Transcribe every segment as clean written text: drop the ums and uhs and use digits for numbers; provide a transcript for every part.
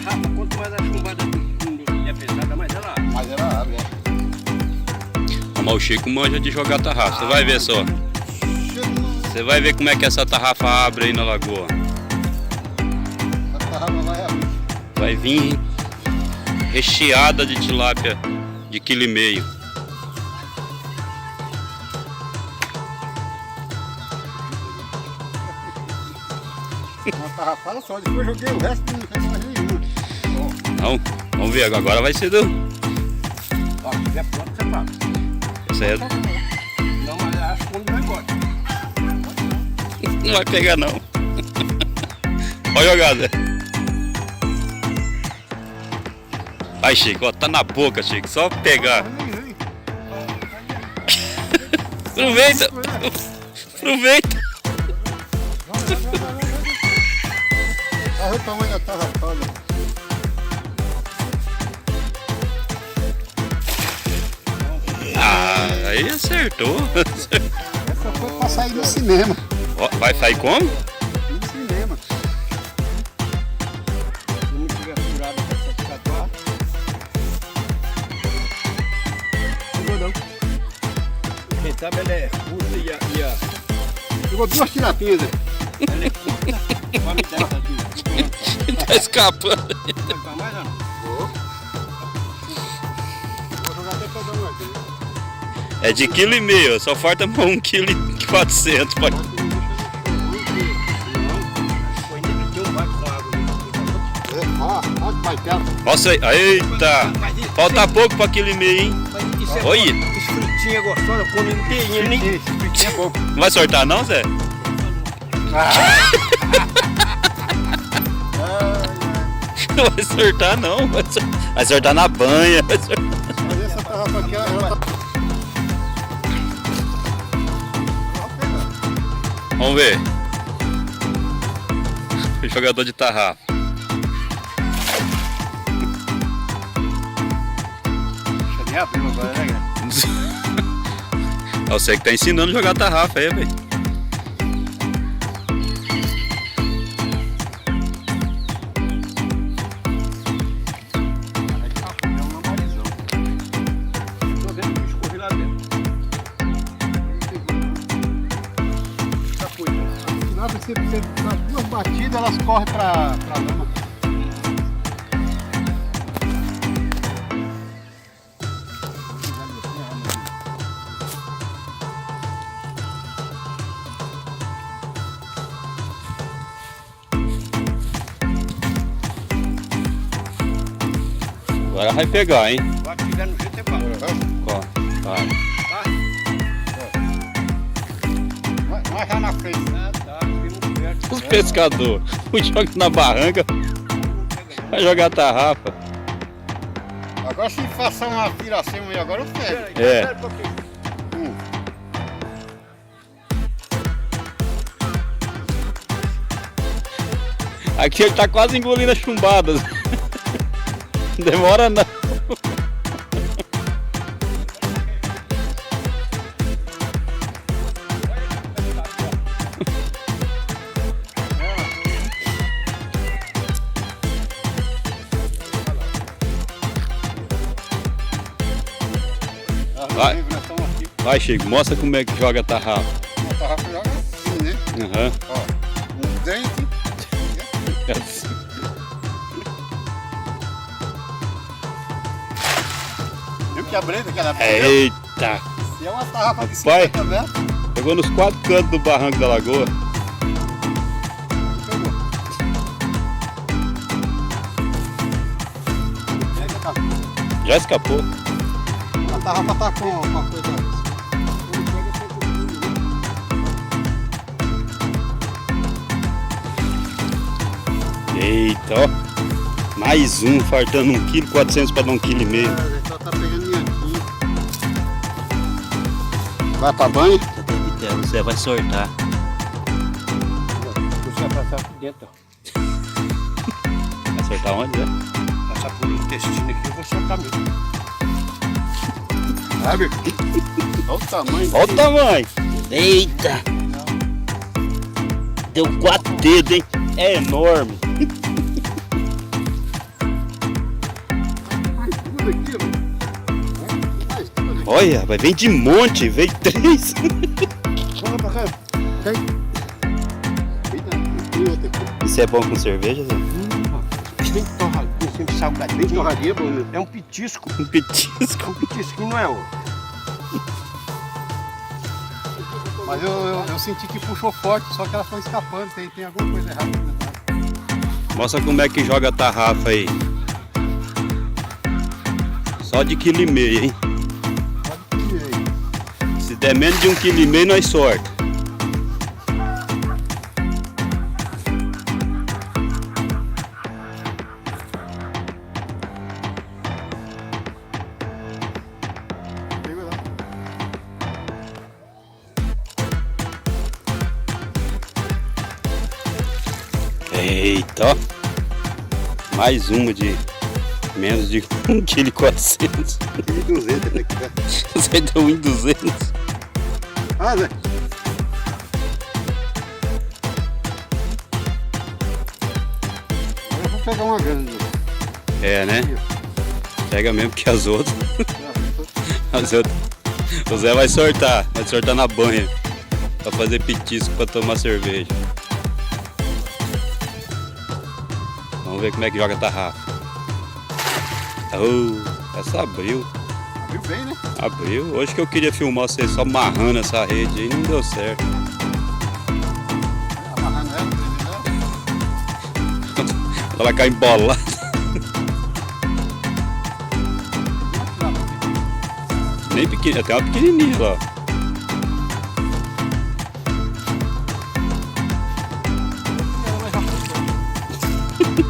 tarrafa, quanto mais a chumbada é pesada, mais ela abre. Mas ela abre, Mas o Chico manja de jogar tarrafa, você vai ver só. Você vai ver como é que essa tarrafa abre aí na lagoa. A tarrafa vai abrir. Vai vir recheada de tilápia de 1,5 kg. Uma tarrafada só, depois eu joguei o resto e não fez mais nenhuma. Não, vamos ver, agora vai ser do... Ó, se tiver pronto, você paga. Essa é... Não, mas acho que quando vai embora. Não vai pegar não. Olha a jogada. Vai, Chico, ó, tá na boca, Chico, só pegar. Aproveita. Aproveita. Olha o tamanho da tarrafada. Ah, aí acertou. Essa foi pra sair no cinema. Ó, vai sair como? No cinema. Se não tiver furado com essa catuá. Não vou não. Quem sabe ela é curta e a... Pegou 2 tirapinhas. Ela é curta. Vai me dar essa aqui. Tá escapando. Vai pra mais ou não? Vou jogar até cada um aqui. É de 1,5 kg, só falta 1,4 kg. Pode... Foi dentro de um vaso com água. Ó que vai perto. Nossa, eita! Falta pouco pra 1,5 kg, hein? Isso é Olha! Esse fritinho é gostoso, come inteirinho, nem... Esse fritinho é bom. Não vai sortar não, Zé? Não vai sortar não, vai sortar na banha. Vai sortar. Mas essa tarrafa aqui, ela tá... Vamos ver. O jogador de tarrafa. Deixa eu nem abrir agora, né, cara? É você que tá ensinando a jogar tarrafa aí, velho. Você dá 2 batidas, elas correm pra lama. Agora vai pegar, hein? Vai pegar no jeito é bom. Ó, vai. Vai já na frente. Os pescadores, um joga na barranca, vai jogar tarrafa. Agora se faça uma viração aí, agora eu pego. É. Aqui ele tá quase engolindo as chumbadas. Demora não. Vai, Chico, mostra como é que joga a tarrafa. A tarrafa joga assim, né? Uhum. Ó, um dente. É assim. Viu que a breda que ela Eita! Se é uma tarrafa de Vai. 50 metros, Pegou nos 4 cantos do barranco da lagoa. pegou. Pega, tá. Já escapou. A tarrafa tá com uma coisa. Eita, ó. Mais um, fartando 1,4 kg para dar 1,5 kg. Só tá pegando minhoquinho. Vai pra banho? Você vai sortar. Você vai passar por dentro, ó. Vai sortar onde, né? Passar por um intestino aqui, eu vou soltar mesmo. Sabe? Olha o tamanho. Olha o tamanho. Eita! Deu 4 dedos, hein? É enorme. Olha, rapaz, vem de monte, veio 3. Vamos pra cá. Tem. Eita, tem outra aqui. Isso é bom com cerveja, Zé? Bem torradinho, sempre salgadinho. Bem torradinha, pô. É um petisco. Um petisco. Um petisquinho, não é o? Mas eu senti que puxou forte, só que ela foi escapando. Tem alguma coisa errada aqui dentro. Mostra como é que joga a tarrafa aí. Só de 1,5 kg, hein? Pode comer aí. Se der menos de 1,5 kg, nós sorte. Pega lá. Eita, ó. Mais uma de menos de 1,4 kg. 1.200 aqui, tá? Você deu 1,200. Ah, Zé. Agora eu vou pegar uma grande. É, né? Pega mesmo que as outras. O Zé vai sortar na banha. Pra fazer petisco pra tomar cerveja. Vamos ver como é que joga a tarrafa. Essa abriu. Abriu bem, né? Abriu. Hoje que eu queria filmar você só amarrando essa rede aí, não deu certo. Amarrando ela, prendendo ela. Ela cai embolada. Nem pequena, até uma pequenininha lá.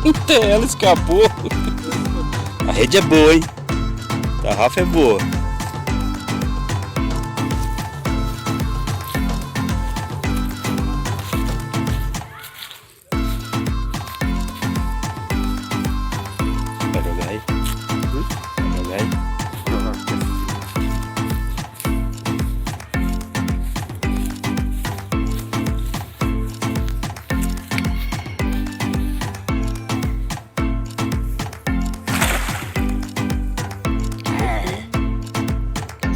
Até ela escapou. A rede é boa, hein? A tarrafa é boa. Vai jogar aí? Vai jogar aí?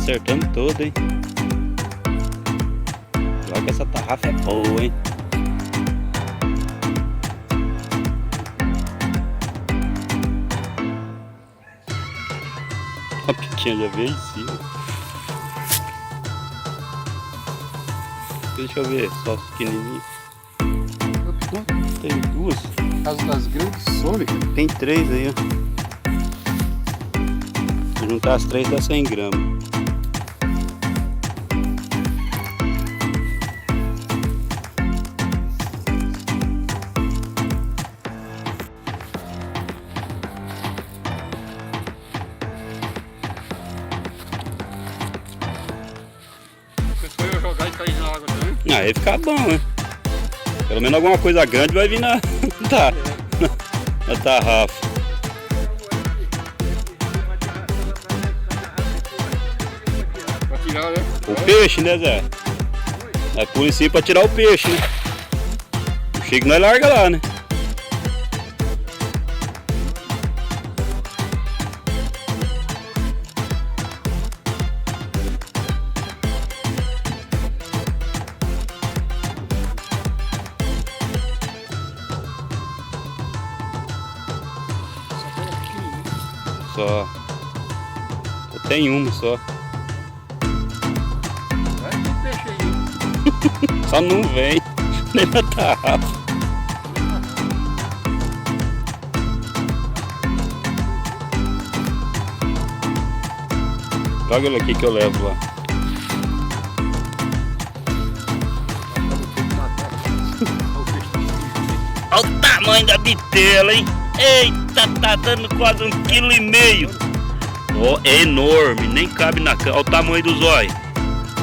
Acertando todo, hein? Olha que essa tarrafa é boa, hein? A pequena já veio em cima. Deixa eu ver, só os pequenininhos. Tem duas. Caso das grandes some, cara. Tem 3 aí, ó. Se juntar as 3 dá 100 gramas. Se for eu jogar e cair na água também. Aí fica bom, né? Pelo menos alguma coisa grande vai vir na tarrafa. Pra tirar, né? O peixe, né, Zé? É por em cima pra tirar o peixe, né? O chico nós larga lá, né? Só. Só tem uma só. Vai ter peixe aí. Só não vem. Nem na tarrafa. Joga ele aqui que eu levo lá. Olha o tamanho da bitela, hein? Eita, tá dando quase 1,5 kg. Ó, é enorme, nem cabe na cama. Olha o tamanho do zóio.